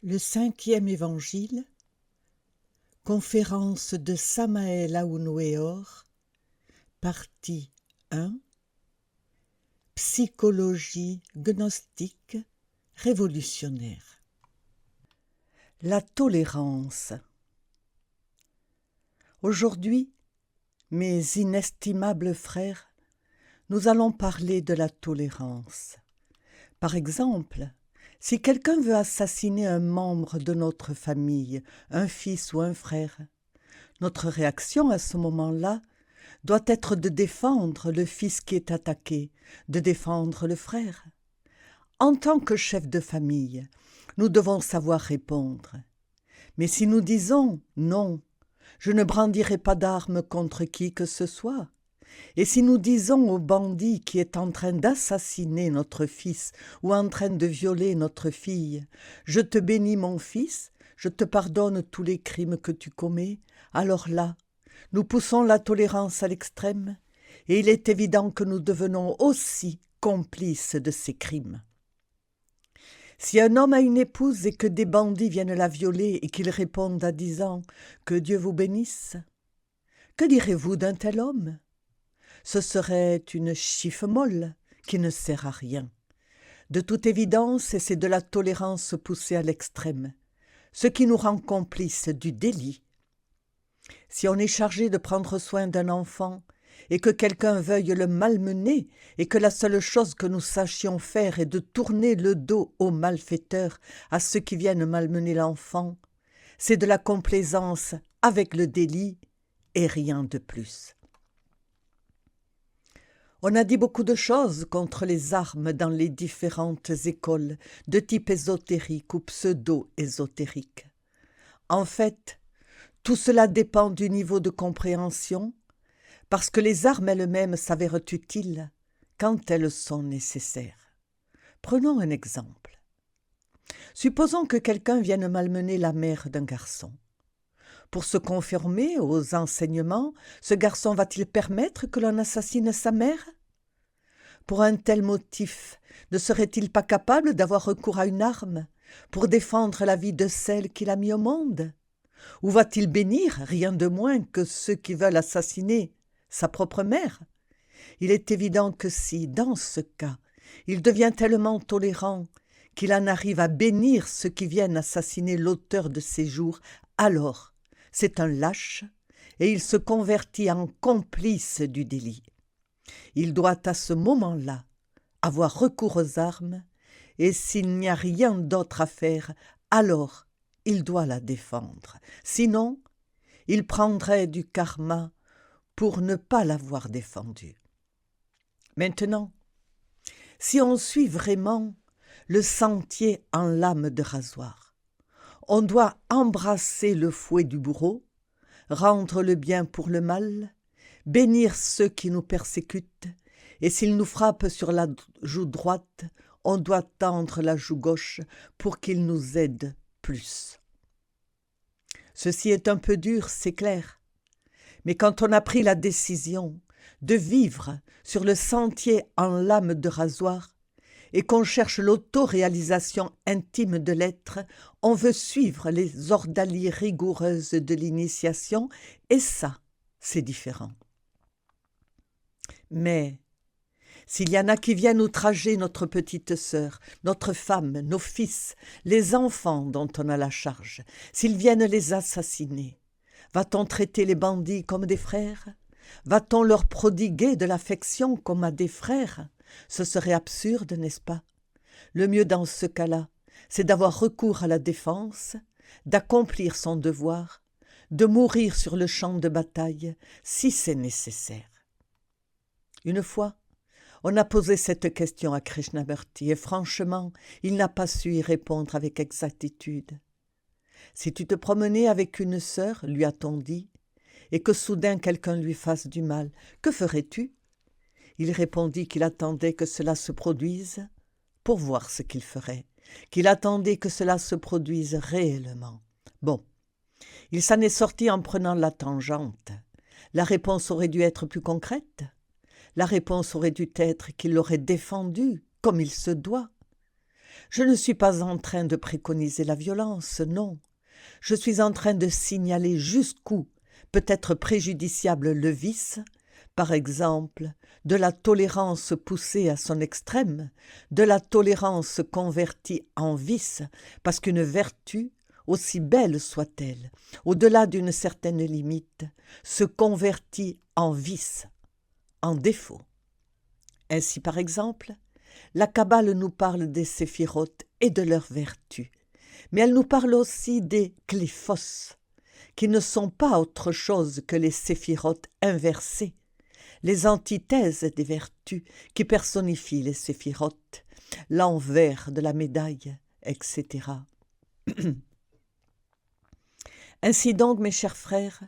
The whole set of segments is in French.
Le cinquième évangile, conférence de Samael Aounouéor, partie 1, psychologie gnostique révolutionnaire. La tolérance. Aujourd'hui, mes inestimables frères, nous allons parler de la tolérance. Par exemple, si quelqu'un veut assassiner un membre de notre famille, un fils ou un frère, notre réaction à ce moment-là doit être de défendre le fils qui est attaqué, de défendre le frère. En tant que chef de famille, nous devons savoir répondre. Mais si nous disons « non, je ne brandirai pas d'armes contre qui que ce soit », et si nous disons au bandit qui est en train d'assassiner notre fils ou en train de violer notre fille « Je te bénis mon fils, je te pardonne tous les crimes que tu commets », alors là, nous poussons la tolérance à l'extrême et il est évident que nous devenons aussi complices de ces crimes. Si un homme a une épouse et que des bandits viennent la violer et qu'il réponde en disant « Que Dieu vous bénisse », que direz-vous d'un tel homme ? Ce serait une chiffe molle qui ne sert à rien. De toute évidence, c'est de la tolérance poussée à l'extrême, ce qui nous rend complices du délit. Si on est chargé de prendre soin d'un enfant et que quelqu'un veuille le malmener et que la seule chose que nous sachions faire est de tourner le dos aux malfaiteurs, à ceux qui viennent malmener l'enfant, c'est de la complaisance avec le délit et rien de plus. On a dit beaucoup de choses contre les armes dans les différentes écoles de type ésotérique ou pseudo-ésotérique. En fait, tout cela dépend du niveau de compréhension, parce que les armes elles-mêmes s'avèrent utiles quand elles sont nécessaires. Prenons un exemple. Supposons que quelqu'un vienne malmener la mère d'un garçon. Pour se conformer aux enseignements, ce garçon va-t-il permettre que l'on assassine sa mère ? Pour un tel motif, ne serait-il pas capable d'avoir recours à une arme pour défendre la vie de celle qu'il a mis au monde ? Ou va-t-il bénir rien de moins que ceux qui veulent assassiner sa propre mère ? Il est évident que si, dans ce cas, il devient tellement tolérant qu'il en arrive à bénir ceux qui viennent assassiner l'auteur de ces jours, alors c'est un lâche et il se convertit en complice du délit. Il doit à ce moment-là avoir recours aux armes et s'il n'y a rien d'autre à faire, alors il doit la défendre. Sinon, il prendrait du karma pour ne pas l'avoir défendue. Maintenant, si on suit vraiment le sentier en lame de rasoir, on doit embrasser le fouet du bourreau, rendre le bien pour le mal, bénir ceux qui nous persécutent, et s'ils nous frappent sur la joue droite, on doit tendre la joue gauche pour qu'ils nous aident plus. Ceci est un peu dur, c'est clair, mais quand on a pris la décision de vivre sur le sentier en lame de rasoir et qu'on cherche l'autoréalisation intime de l'être, on veut suivre les ordalies rigoureuses de l'initiation, et ça, c'est différent. Mais s'il y en a qui viennent outrager notre petite sœur, notre femme, nos fils, les enfants dont on a la charge, s'ils viennent les assassiner, va-t-on traiter les bandits comme des frères ? Va-t-on leur prodiguer de l'affection comme à des frères ? Ce serait absurde, n'est-ce pas ? Le mieux dans ce cas-là, c'est d'avoir recours à la défense, d'accomplir son devoir, de mourir sur le champ de bataille si c'est nécessaire. Une fois, on a posé cette question à Krishnamurti et franchement, il n'a pas su y répondre avec exactitude. Si tu te promenais avec une sœur, lui a-t-on dit, et que soudain quelqu'un lui fasse du mal, que ferais-tu ? Il répondit qu'il attendait que cela se produise pour voir ce qu'il ferait, qu'il attendait que cela se produise réellement. Bon, il s'en est sorti en prenant la tangente. La réponse aurait dû être plus concrète. La réponse aurait dû être qu'il l'aurait défendu comme il se doit. Je ne suis pas en train de préconiser la violence, non. Je suis en train de signaler jusqu'où peut être préjudiciable le vice, par exemple, de la tolérance poussée à son extrême, de la tolérance convertie en vice, parce qu'une vertu, aussi belle soit-elle, au-delà d'une certaine limite, se convertit en vice, en défaut. Ainsi, par exemple, la Kabbale nous parle des séphirotes et de leurs vertus, mais elle nous parle aussi des kléphos, qui ne sont pas autre chose que les séphirotes inversées, les antithèses des vertus qui personnifient les séphirotes, l'envers de la médaille, etc. Ainsi donc, mes chers frères,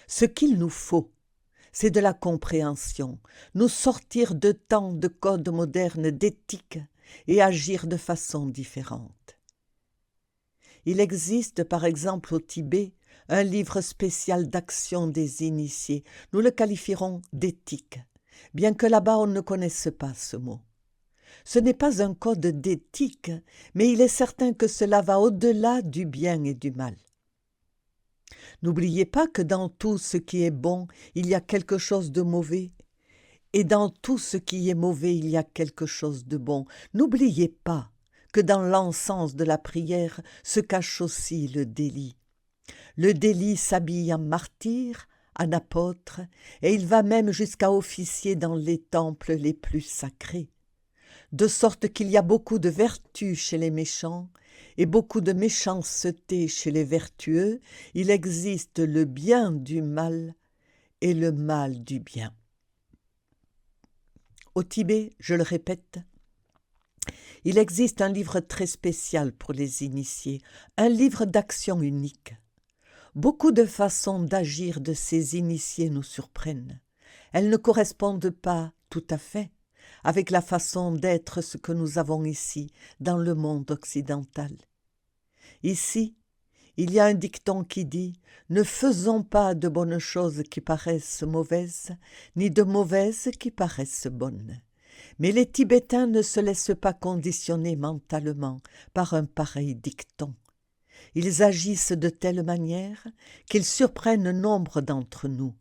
ce qu'il nous faut, c'est de la compréhension, nous sortir de tant de codes modernes d'éthique et agir de façon différente. Il existe par exemple au Tibet un livre spécial d'action des initiés, nous le qualifierons d'éthique, bien que là-bas on ne connaisse pas ce mot. Ce n'est pas un code d'éthique, mais il est certain que cela va au-delà du bien et du mal. N'oubliez pas que dans tout ce qui est bon, il y a quelque chose de mauvais, et dans tout ce qui est mauvais, il y a quelque chose de bon. N'oubliez pas que dans l'encens de la prière se cache aussi le délit. Le délit s'habille en martyr, en apôtre, et il va même jusqu'à officier dans les temples les plus sacrés. De sorte qu'il y a beaucoup de vertus chez les méchants et beaucoup de méchanceté chez les vertueux. Il existe le bien du mal et le mal du bien. Au Tibet, je le répète, il existe un livre très spécial pour les initiés, un livre d'action unique. Beaucoup de façons d'agir de ces initiés nous surprennent. Elles ne correspondent pas tout à fait avec la façon d'être ce que nous avons ici, dans le monde occidental. Ici, il y a un dicton qui dit « Ne faisons pas de bonnes choses qui paraissent mauvaises, ni de mauvaises qui paraissent bonnes. » Mais les Tibétains ne se laissent pas conditionner mentalement par un pareil dicton. Ils agissent de telle manière qu'ils surprennent nombre d'entre nous.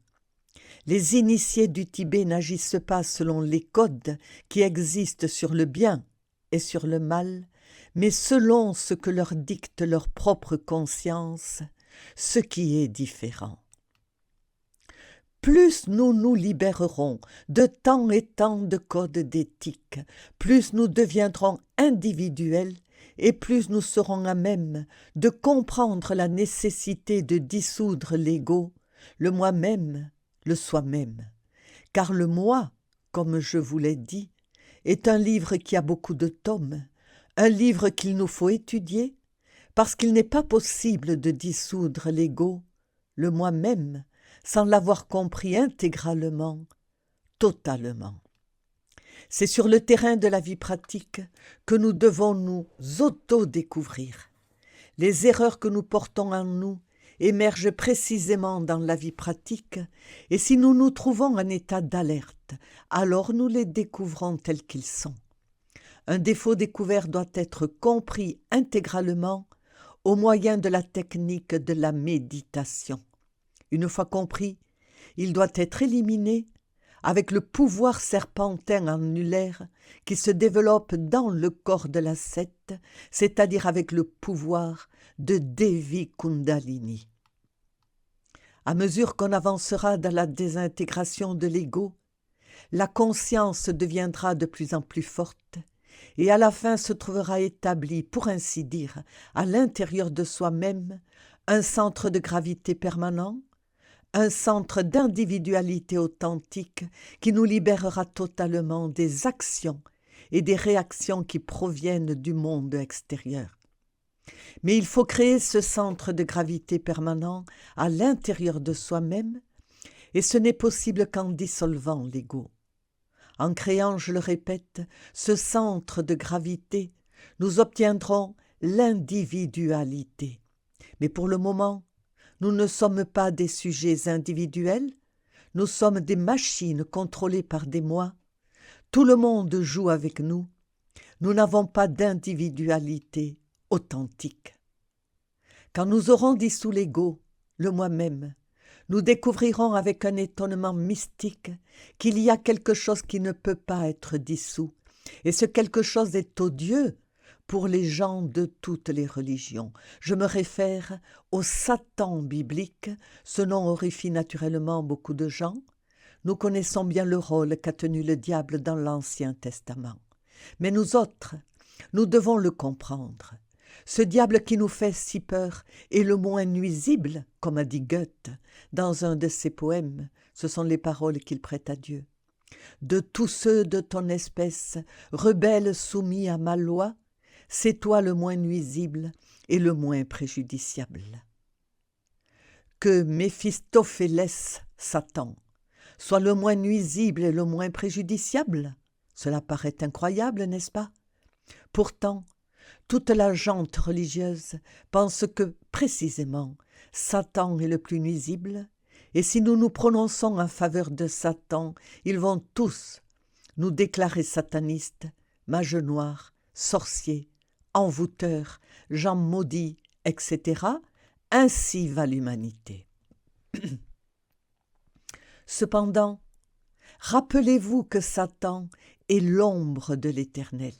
Les initiés du Tibet n'agissent pas selon les codes qui existent sur le bien et sur le mal, mais selon ce que leur dicte leur propre conscience, ce qui est différent. Plus nous nous libérerons de tant et tant de codes d'éthique, plus nous deviendrons individuels et plus nous serons à même de comprendre la nécessité de dissoudre l'ego, le moi-même, le soi-même. Car le moi, comme je vous l'ai dit, est un livre qui a beaucoup de tomes, un livre qu'il nous faut étudier, parce qu'il n'est pas possible de dissoudre l'ego, le moi-même, sans l'avoir compris intégralement, totalement. C'est sur le terrain de la vie pratique que nous devons nous auto-découvrir. Les erreurs que nous portons en nous émergent précisément dans la vie pratique, et si nous nous trouvons en état d'alerte, alors nous les découvrons tels qu'ils sont. Un défaut découvert doit être compris intégralement au moyen de la technique de la méditation. Une fois compris, il doit être éliminé avec le pouvoir serpentin annulaire qui se développe dans le corps de l'ascète, c'est-à-dire avec le pouvoir de Devi Kundalini. À mesure qu'on avancera dans la désintégration de l'ego, la conscience deviendra de plus en plus forte et à la fin se trouvera établi, pour ainsi dire, à l'intérieur de soi-même, un centre de gravité permanent, un centre d'individualité authentique qui nous libérera totalement des actions et des réactions qui proviennent du monde extérieur. Mais il faut créer ce centre de gravité permanent à l'intérieur de soi-même, et ce n'est possible qu'en dissolvant l'ego. En créant, je le répète, ce centre de gravité, nous obtiendrons l'individualité. Mais pour le moment, nous ne sommes pas des sujets individuels, nous sommes des machines contrôlées par des moi. Tout le monde joue avec nous. Nous n'avons pas d'individualité authentique. Quand nous aurons dissous l'ego, le moi-même, nous découvrirons avec un étonnement mystique qu'il y a quelque chose qui ne peut pas être dissous, et ce quelque chose est odieux pour les gens de toutes les religions. Je me réfère au Satan biblique, ce nom horrifie naturellement beaucoup de gens. Nous connaissons bien le rôle qu'a tenu le diable dans l'Ancien Testament. Mais nous autres, nous devons le comprendre. Ce diable qui nous fait si peur est le moins nuisible, comme a dit Goethe dans un de ses poèmes. Ce sont les paroles qu'il prête à Dieu. De tous ceux de ton espèce, rebelles soumis à ma loi, c'est toi le moins nuisible et le moins préjudiciable. Que Méphistophélès, Satan, soit le moins nuisible et le moins préjudiciable, cela paraît incroyable, n'est-ce pas? Pourtant, toute la gente religieuse pense que, précisément, Satan est le plus nuisible, et si nous nous prononçons en faveur de Satan, ils vont tous nous déclarer satanistes, mages noirs, sorciers, envoûteurs, gens maudits, etc. Ainsi va l'humanité. Cependant, rappelez-vous que Satan est l'ombre de l'Éternel.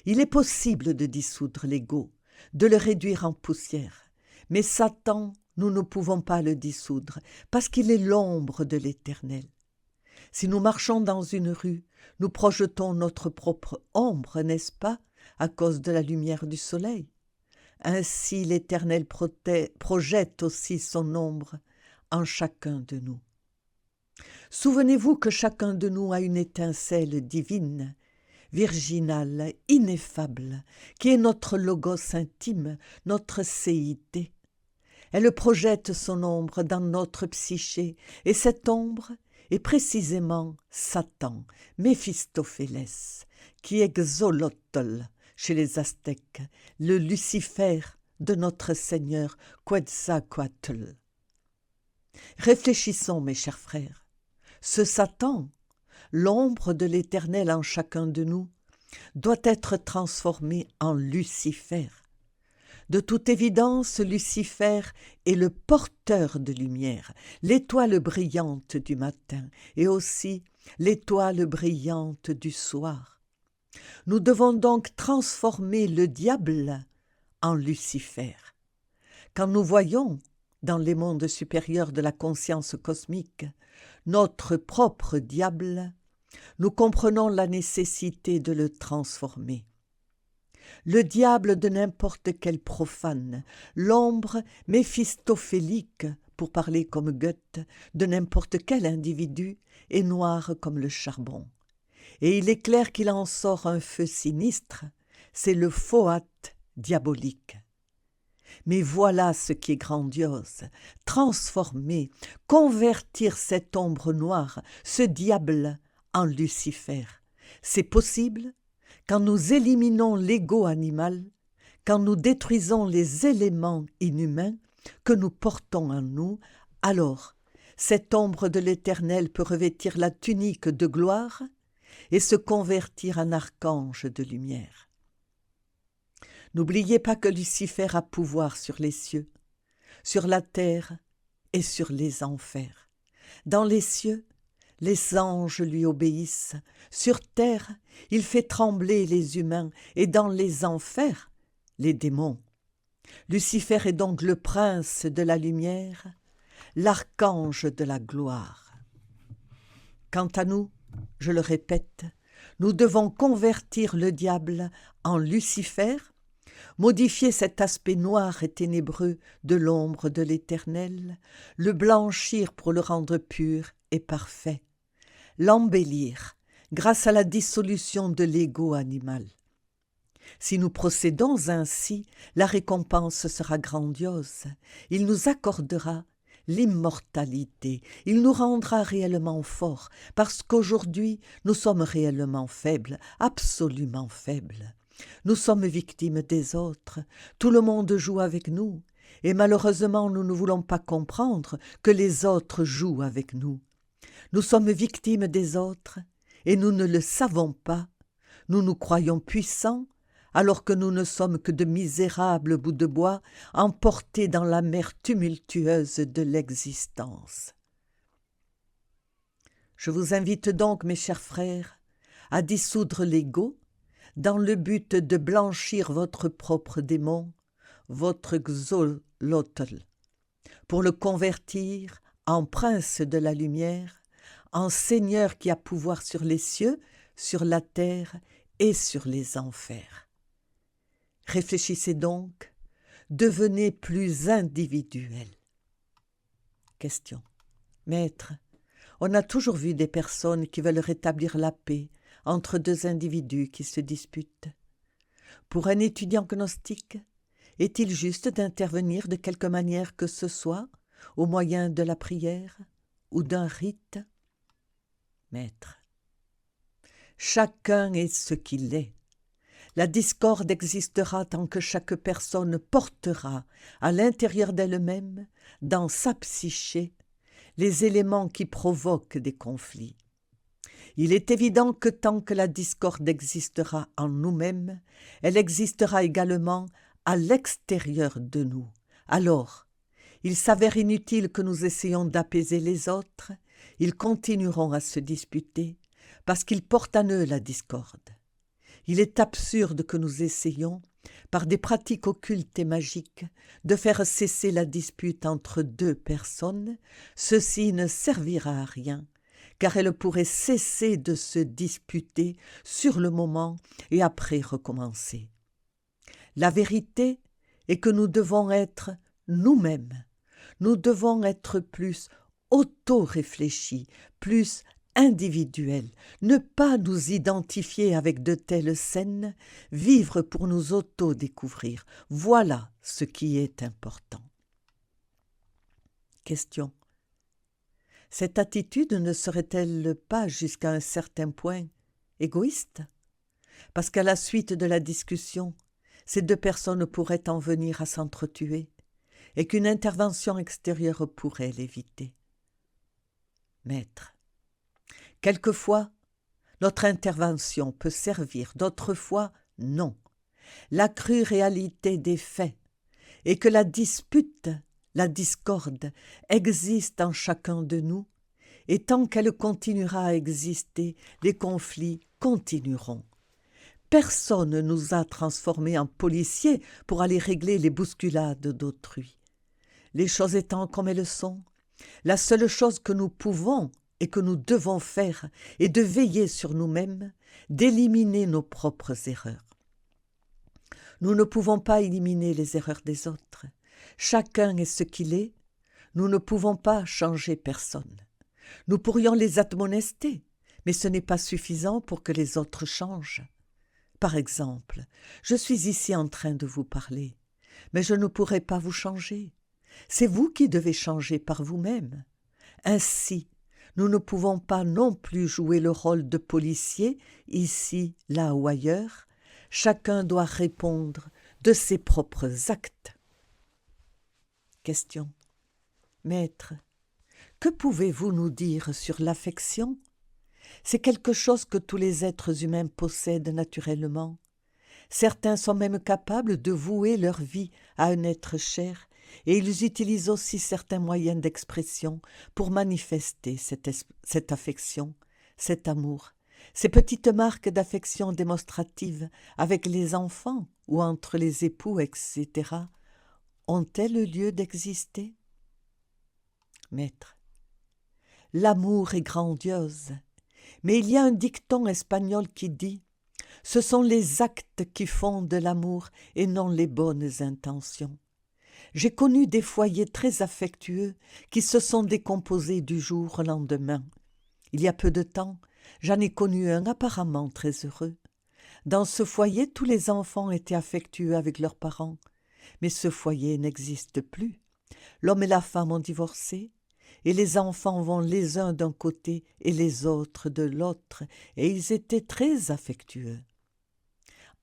Il est possible de dissoudre l'ego, de le réduire en poussière, mais Satan, nous ne pouvons pas le dissoudre, parce qu'il est l'ombre de l'Éternel. Si nous marchons dans une rue, nous projetons notre propre ombre, n'est-ce pas, à cause de la lumière du soleil? Ainsi l'Éternel projette aussi son ombre en chacun de nous. Souvenez-vous que chacun de nous a une étincelle divine, virginale, ineffable, qui est notre logos intime, notre céité. Elle projette son ombre dans notre psyché, et cette ombre est précisément Satan, Méphistophélès, qui est Xolotl chez les Aztèques, le Lucifer de notre Seigneur Quetzalcoatl. Réfléchissons, mes chers frères. Ce Satan, l'ombre de l'Éternel en chacun de nous, doit être transformé en Lucifer. De toute évidence, Lucifer est le porteur de lumière, l'étoile brillante du matin et aussi l'étoile brillante du soir. Nous devons donc transformer le diable en Lucifer. Quand nous voyons, dans les mondes supérieurs de la conscience cosmique, notre propre diable, nous comprenons la nécessité de le transformer. Le diable de n'importe quel profane, l'ombre méphistophélique, pour parler comme Goethe, de n'importe quel individu, est noir comme le charbon. Et il est clair qu'il en sort un feu sinistre, c'est le fohat diabolique. Mais voilà ce qui est grandiose, transformer, convertir cette ombre noire, ce diable, en Lucifer. C'est possible quand nous éliminons l'ego animal, quand nous détruisons les éléments inhumains que nous portons en nous, alors cette ombre de l'Éternel peut revêtir la tunique de gloire et se convertir en archange de lumière. N'oubliez pas que Lucifer a pouvoir sur les cieux, sur la terre et sur les enfers. Dans les cieux, les anges lui obéissent. Sur terre, il fait trembler les humains et dans les enfers, les démons. Lucifer est donc le prince de la lumière, l'archange de la gloire. Quant à nous, je le répète, nous devons convertir le diable en Lucifer, modifier cet aspect noir et ténébreux de l'ombre de l'Éternel, le blanchir pour le rendre pur et parfait, l'embellir grâce à la dissolution de l'ego animal. Si nous procédons ainsi, la récompense sera grandiose. Il nous accordera l'immortalité. Il nous rendra réellement forts, parce qu'aujourd'hui, nous sommes réellement faibles, absolument faibles. Nous sommes victimes des autres. Tout le monde joue avec nous. Et malheureusement, nous ne voulons pas comprendre que les autres jouent avec nous. Nous sommes victimes des autres et nous ne le savons pas. Nous nous croyons puissants, alors que nous ne sommes que de misérables bouts de bois emportés dans la mer tumultueuse de l'existence. Je vous invite donc, mes chers frères, à dissoudre l'ego dans le but de blanchir votre propre démon, votre xolotl, pour le convertir en prince de la lumière, en Seigneur qui a pouvoir sur les cieux, sur la terre et sur les enfers. Réfléchissez donc, devenez plus individuel. Question. Maître, on a toujours vu des personnes qui veulent rétablir la paix entre deux individus qui se disputent. Pour un étudiant gnostique, est-il juste d'intervenir de quelque manière que ce soit, au moyen de la prière ou d'un rite? Maître, chacun est ce qu'il est. La discorde existera tant que chaque personne portera à l'intérieur d'elle-même, dans sa psyché, les éléments qui provoquent des conflits. Il est évident que tant que la discorde existera en nous-mêmes, elle existera également à l'extérieur de nous. Alors, il s'avère inutile que nous essayions d'apaiser les autres, ils continueront à se disputer, parce qu'ils portent en eux la discorde. Il est absurde que nous essayions, par des pratiques occultes et magiques, de faire cesser la dispute entre deux personnes. Ceci ne servira à rien, car elles pourraient cesser de se disputer sur le moment et après recommencer. La vérité est que nous devons être nous-mêmes. Nous devons être plus auto-réfléchis, plus individuels, ne pas nous identifier avec de telles scènes, vivre pour nous auto-découvrir. Voilà ce qui est important. Question. Cette attitude ne serait-elle pas jusqu'à un certain point égoïste? Parce qu'à la suite de la discussion, ces deux personnes pourraient en venir à s'entretuer et qu'une intervention extérieure pourrait l'éviter. Maître, quelquefois, notre intervention peut servir, d'autres fois, non. La crue réalité des faits est que la dispute, la discorde, existe en chacun de nous, et tant qu'elle continuera à exister, les conflits continueront. Personne ne nous a transformés en policiers pour aller régler les bousculades d'autrui. Les choses étant comme elles sont, la seule chose que nous pouvons et que nous devons faire est de veiller sur nous-mêmes, d'éliminer nos propres erreurs. Nous ne pouvons pas éliminer les erreurs des autres. Chacun est ce qu'il est. Nous ne pouvons pas changer personne. Nous pourrions les admonester, mais ce n'est pas suffisant pour que les autres changent. Par exemple, je suis ici en train de vous parler, mais je ne pourrai pas vous changer. C'est vous qui devez changer par vous-même. Ainsi, nous ne pouvons pas non plus jouer le rôle de policier, ici, là ou ailleurs. Chacun doit répondre de ses propres actes. Question. Maître, que pouvez-vous nous dire sur l'affection? C'est quelque chose que tous les êtres humains possèdent naturellement. Certains sont même capables de vouer leur vie à un être cher, et ils utilisent aussi certains moyens d'expression pour manifester cette affection, cet amour. Ces petites marques d'affection démonstrative avec les enfants ou entre les époux, etc., ont-elles lieu d'exister? Maître, l'amour est grandiose, mais il y a un dicton espagnol qui dit « Ce sont les actes qui font de l'amour et non les bonnes intentions ». J'ai connu des foyers très affectueux qui se sont décomposés du jour au lendemain. Il y a peu de temps, j'en ai connu un apparemment très heureux. Dans ce foyer, tous les enfants étaient affectueux avec leurs parents, mais ce foyer n'existe plus. L'homme et la femme ont divorcé, et les enfants vont les uns d'un côté et les autres de l'autre, et ils étaient très affectueux.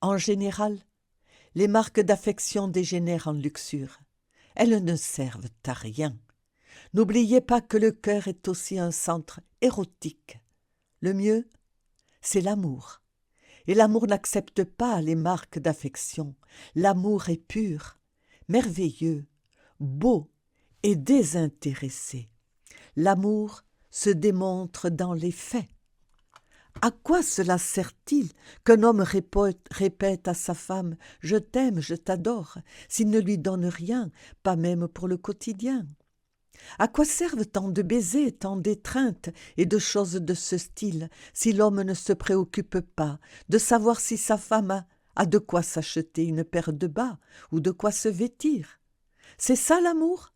En général, les marques d'affection dégénèrent en luxure. Elles ne servent à rien. N'oubliez pas que le cœur est aussi un centre érotique. Le mieux, c'est l'amour. Et l'amour n'accepte pas les marques d'affection. L'amour est pur, merveilleux, beau et désintéressé. L'amour se démontre dans les faits. À quoi cela sert-il qu'un homme répète à sa femme « Je t'aime, je t'adore » s'il ne lui donne rien, pas même pour le quotidien? À quoi servent tant de baisers, tant d'étreintes et de choses de ce style si l'homme ne se préoccupe pas de savoir si sa femme a de quoi s'acheter une paire de bas ou de quoi se vêtir? C'est ça l'amour?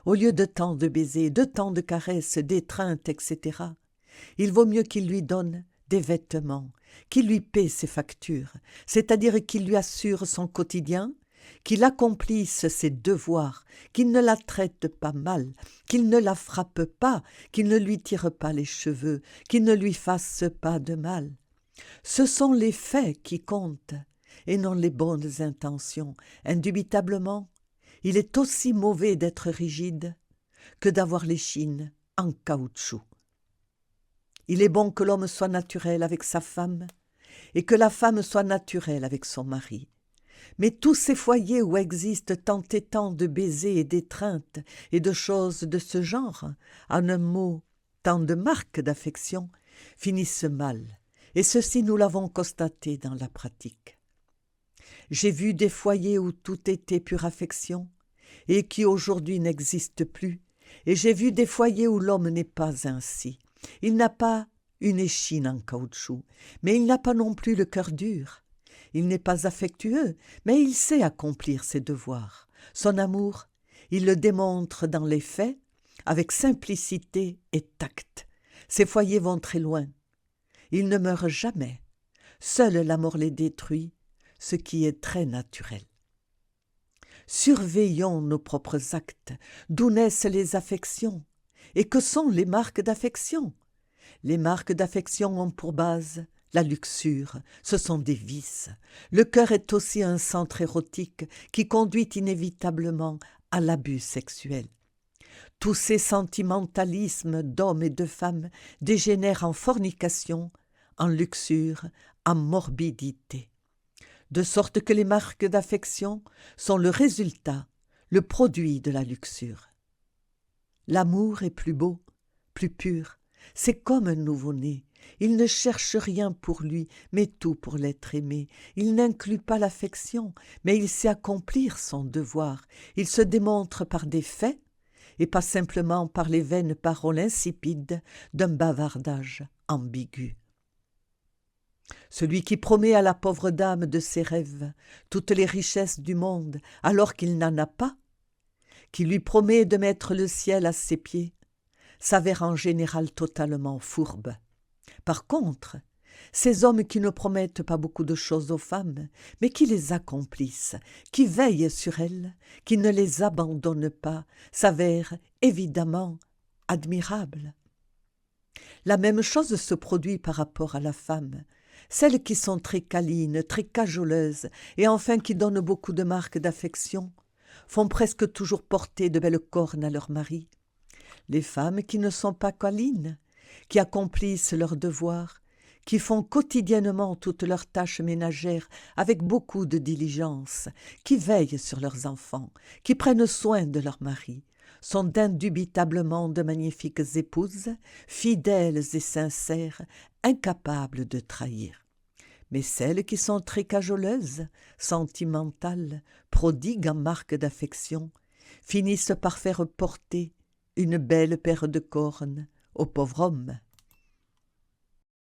Au lieu de tant de baisers, de tant de caresses, d'étreintes, etc., il vaut mieux qu'il lui donne des vêtements, qu'il lui paie ses factures, c'est-à-dire qu'il lui assure son quotidien, qu'il accomplisse ses devoirs, qu'il ne la traite pas mal, qu'il ne la frappe pas, qu'il ne lui tire pas les cheveux, qu'il ne lui fasse pas de mal. Ce sont les faits qui comptent, et non les bonnes intentions. Indubitablement, il est aussi mauvais d'être rigide que d'avoir l'échine en caoutchouc. Il est bon que l'homme soit naturel avec sa femme et que la femme soit naturelle avec son mari. Mais tous ces foyers où existent tant et tant de baisers et d'étreintes et de choses de ce genre, en un mot, tant de marques d'affection, finissent mal, et ceci nous l'avons constaté dans la pratique. J'ai vu des foyers où tout était pure affection, et qui aujourd'hui n'existent plus, et j'ai vu des foyers où l'homme n'est pas ainsi. Il n'a pas une échine en caoutchouc, mais il n'a pas non plus le cœur dur. Il n'est pas affectueux, mais il sait accomplir ses devoirs. Son amour, il le démontre dans les faits, avec simplicité et tact. Ses foyers vont très loin. Ils ne meurent jamais. Seule la mort les détruit, ce qui est très naturel. Surveillons nos propres actes, d'où naissent les affections, et que sont les marques d'affection? Les marques d'affection ont pour base la luxure, ce sont des vices. Le cœur est aussi un centre érotique qui conduit inévitablement à l'abus sexuel. Tous ces sentimentalismes d'hommes et de femmes dégénèrent en fornication, en luxure, en morbidité. De sorte que les marques d'affection sont le résultat, le produit de la luxure. L'amour est plus beau, plus pur, c'est comme un nouveau-né. Il ne cherche rien pour lui, mais tout pour l'être aimé. Il n'inclut pas l'affection, mais il sait accomplir son devoir. Il se démontre par des faits, et pas simplement par les vaines paroles insipides d'un bavardage ambigu. Celui qui promet à la pauvre dame de ses rêves toutes les richesses du monde alors qu'il n'en a pas, qui lui promet de mettre le ciel à ses pieds, s'avère en général totalement fourbe. Par contre, ces hommes qui ne promettent pas beaucoup de choses aux femmes, mais qui les accomplissent, qui veillent sur elles, qui ne les abandonnent pas, s'avèrent évidemment admirables. La même chose se produit par rapport à la femme. Celles qui sont très câlines, très cajoleuses, et enfin qui donnent beaucoup de marques d'affection, font presque toujours porter de belles cornes à leur mari. Les femmes qui ne sont pas câlines, qui accomplissent leurs devoirs, qui font quotidiennement toutes leurs tâches ménagères avec beaucoup de diligence, qui veillent sur leurs enfants, qui prennent soin de leur mari, sont indubitablement de magnifiques épouses, fidèles et sincères, incapables de trahir. Mais celles qui sont très cajoleuses, sentimentales, prodigues en marques d'affection, finissent par faire porter une belle paire de cornes au pauvre homme.